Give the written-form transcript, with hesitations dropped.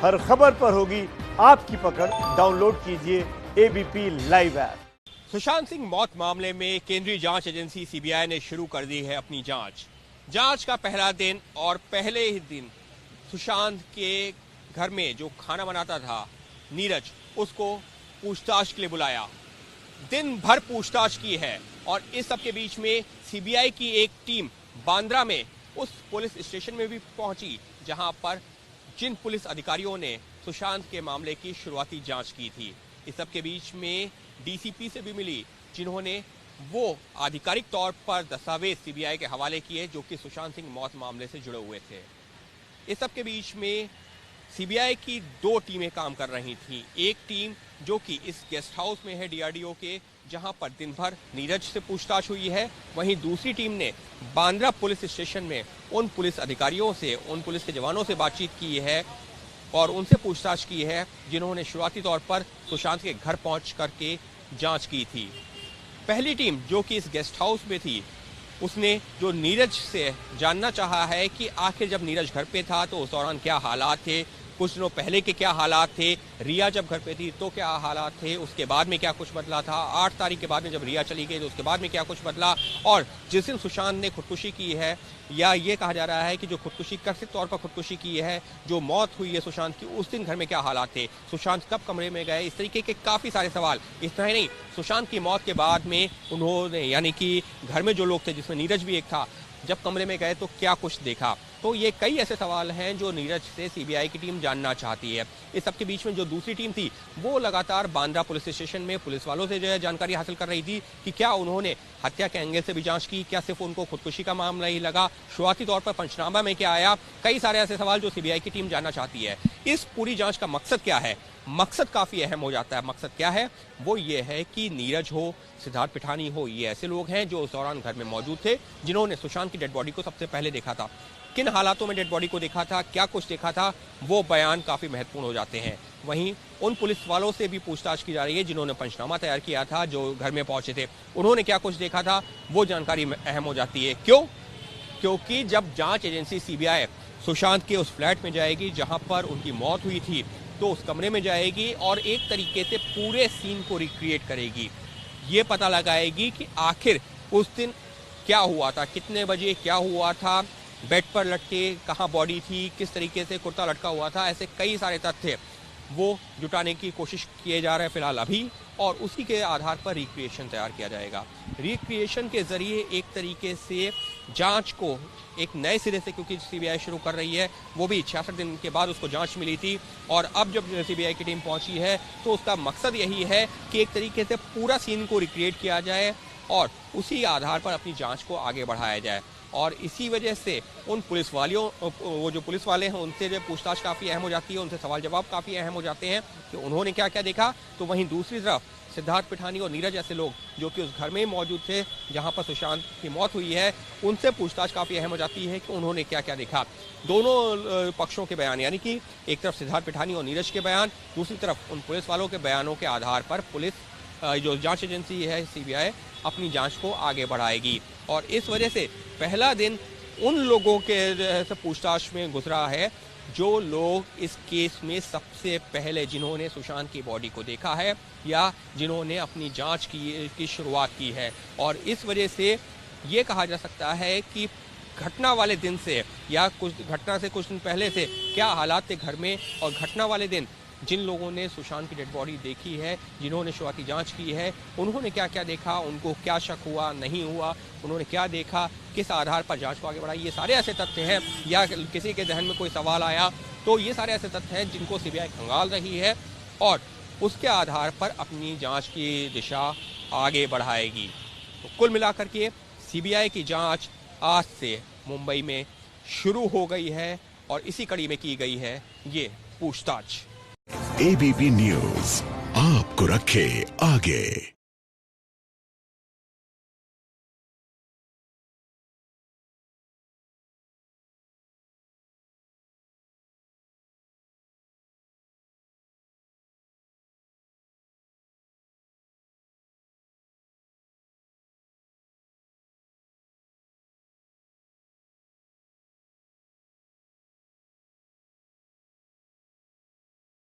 हर खबर पर होगी आपकी पकड़। डाउनलोड कीजिए ABP live app. Sushant Singh मौत मामले में केंद्रीय जांच एजेंसी सीबीआई ने शुरू कर दी है अपनी जांच का पहला दिन और पहले ही दिन सुशांत के घर में जो खाना बनाता था नीरज, उसको पूछताछ के लिए बुलाया। दिन भर पूछताछ की है और इस सब के बीच में सीबीआई की एक टीम बांद्रा में उस पुलिस स्टेशन में भी पहुंची जहां पर जिन पुलिस अधिकारियों ने सुशांत के मामले की शुरुआती जांच की थी। इस सब के बीच में डीसीपी से भी मिली, जिन्होंने वो आधिकारिक तौर पर दस्तावेज सीबीआई के हवाले किए जो कि सुशांत सिंह मौत मामले से जुड़े हुए थे। इस सब के बीच में सीबीआई की दो टीमें काम कर रही थीं। एक टीम जो कि इस गेस्ट हाउस में है डीआरडीओ के, जहां पर दिन भर नीरज से पूछताछ हुई है। वहीं दूसरी टीम ने बांद्रा पुलिस स्टेशन में उन पुलिस अधिकारियों से, उन पुलिस के जवानों से बातचीत की है और उनसे पूछताछ की है जिन्होंने शुरुआती तौर पर सुशांत के घर पहुंच करके जांच की थी। पहली टीम जो कि इस गेस्ट हाउस में थी, उसने जो नीरज से जानना चाहा है कि आखिर जब नीरज घर पे था तो उस दौरान क्या हालात थे, कुछ दिनों पहले के क्या हालात थे, रिया जब घर पे थी तो क्या हालात थे, उसके बाद में क्या कुछ बदला था, 8 तारीख के बाद में जब रिया चली गई तो उसके बाद में क्या कुछ बदला, और जिस दिन सुशांत ने खुदकुशी की है, या ये कहा जा रहा है कि जो खुदकुशी कथित तौर पर खुदकुशी की है, जो मौत हुई है सुशांत की, उस दिन घर में क्या हालात थे, सुशांत कब कमरे में गए, इस तरीके के काफ़ी सारे सवाल। इतना ही नहीं, सुशांत की मौत के बाद में उन्होंने, यानी कि घर में जो लोग थे जिसमें नीरज भी एक था, जब कमरे में गए तो क्या कुछ देखा। तो ये कई ऐसे सवाल हैं जो नीरज से सीबीआई की टीम जानना चाहती है। इस सबके बीच में जो दूसरी टीम थी वो लगातार बांद्रा पुलिस स्टेशन में पुलिस वालों से जो है जानकारी हासिल कर रही थी कि क्या उन्होंने हत्या के एंगल से भी जांच की, क्या सिर्फ उनको खुदकुशी का मामला ही लगा, शुरुआती तौर पर पंचनामा में क्या आया। कई सारे ऐसे सवाल जो सीबीआई की टीम जानना चाहती है। इस पूरी जांच का मकसद क्या है? मकसद काफी अहम हो जाता है। मकसद क्या है? वो ये है कि नीरज हो, सिद्धार्थ पिठानी हो, ये ऐसे लोग हैं जो उस दौरान घर में मौजूद थे, जिन्होंने सुशांत की डेड बॉडी को सबसे पहले देखा था। किन हालातों में डेड बॉडी को देखा था, क्या कुछ देखा था, वो बयान काफी महत्वपूर्ण हो जाते हैं। वहीं उन पुलिस वालों से भी पूछताछ की जा रही है जिन्होंने पंचनामा तैयार किया था, जो घर में पहुंचे थे, उन्होंने क्या कुछ देखा था, वो जानकारी अहम हो जाती है। क्यों? क्योंकि जब जांच एजेंसी सीबीआई सुशांत के उस फ्लैट में जाएगी जहां पर उनकी मौत हुई थी, तो उस कमरे में जाएगी और एक तरीके से पूरे सीन को रिक्रिएट करेगी। ये पता लगाएगी कि आखिर उस दिन क्या हुआ था, कितने बजे क्या हुआ था, बेड पर लटके कहाँ बॉडी थी, किस तरीके से कुर्ता लटका हुआ था। ऐसे कई सारे तथ्य वो जुटाने की कोशिश किए जा रहे हैं फिलहाल अभी, और उसी के आधार पर रिक्रिएशन तैयार किया जाएगा। रिक्रिएशन के जरिए एक तरीके से जांच को एक नए सिरे से, क्योंकि सीबीआई शुरू कर रही है, वो भी 66 दिन के बाद उसको जांच मिली थी, और अब जब सीबीआई की टीम पहुंची है तो उसका मकसद यही है कि एक तरीके से पूरा सीन को रिक्रिएट किया जाए और उसी आधार पर अपनी जांच को आगे बढ़ाया जाए। और इसी वजह से उन पुलिस वालियों, वो जो पुलिस वाले हैं, उनसे जो पूछताछ काफ़ी अहम हो जाती है, उनसे सवाल जवाब काफ़ी अहम हो जाते हैं कि उन्होंने क्या क्या देखा। तो वहीं दूसरी तरफ सिद्धार्थ पिठानी और नीरज जैसे लोग जो कि उस घर में ही मौजूद थे जहां पर सुशांत की मौत हुई है, उनसे पूछताछ काफ़ी अहम हो जाती है कि उन्होंने क्या क्या देखा। दोनों पक्षों के बयान, यानी कि एक तरफ सिद्धार्थ पिठानी और नीरज के बयान, दूसरी तरफ उन पुलिस वालों के बयानों के आधार पर पुलिस, जो जांच एजेंसी है सीबीआई, अपनी जांच को आगे बढ़ाएगी। और इस वजह से पहला दिन उन लोगों के से पूछताछ में गुजरा है जो लोग इस केस में सबसे पहले, जिन्होंने सुशांत की बॉडी को देखा है या जिन्होंने अपनी जांच की शुरुआत की है। और इस वजह से ये कहा जा सकता है कि घटना वाले दिन से या कुछ घटना से कुछ दिन पहले से क्या हालात थे घर में, और घटना वाले दिन जिन लोगों ने सुशांत की डेड बॉडी देखी है, जिन्होंने शुरुआती जांच की है, उन्होंने क्या क्या देखा, उनको क्या शक हुआ, नहीं हुआ, उन्होंने क्या देखा, किस आधार पर जांच को आगे बढ़ाई, ये सारे ऐसे तथ्य हैं। या किसी के जहन में कोई सवाल आया तो ये सारे ऐसे तथ्य हैं जिनको सीबीआई खंगाल रही है और उसके आधार पर अपनी जांच की दिशा आगे बढ़ाएगी। तो कुल मिलाकर के सीबीआई की जांच आज से मुंबई में शुरू हो गई है और इसी कड़ी में की गई है ये पूछताछ। एबीपी न्यूज आपको रखे आगे।